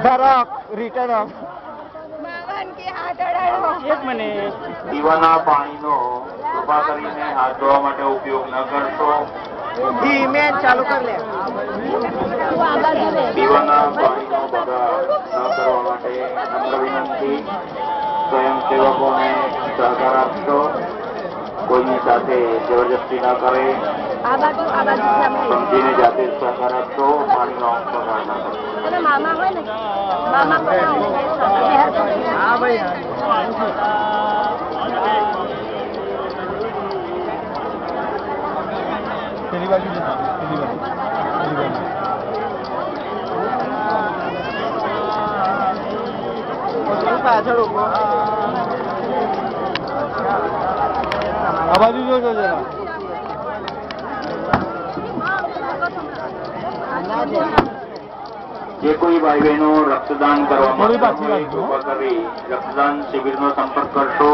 Return પીવાના પાણીનો કૃપા કરીને હાથ ધોવા માટે ઉપયોગ ન કરશો. ચાલુ કરી લે. પીવાના પાણીનો બગાડ ન કરવા માટે નમ્ર વિનંતી. સ્વયંસેવકોને સહકાર આપશો. કોઈની સાથે જબરજસ્તી ન કરે. સમજીને જાતે સહકાર આપશો. પાણીનો બગાડ ન કરશો. મામા હોય ને મામા પેલી બાજુ પેલી બાજુ પાછળ આ બાજુ જોજો જરા. જે કોઈ ભાઈ બહેનો રક્તદાન કરવા માંગતા હોય કૃપા કરી રક્તદાન શિબિરનો સંપર્ક કરશો.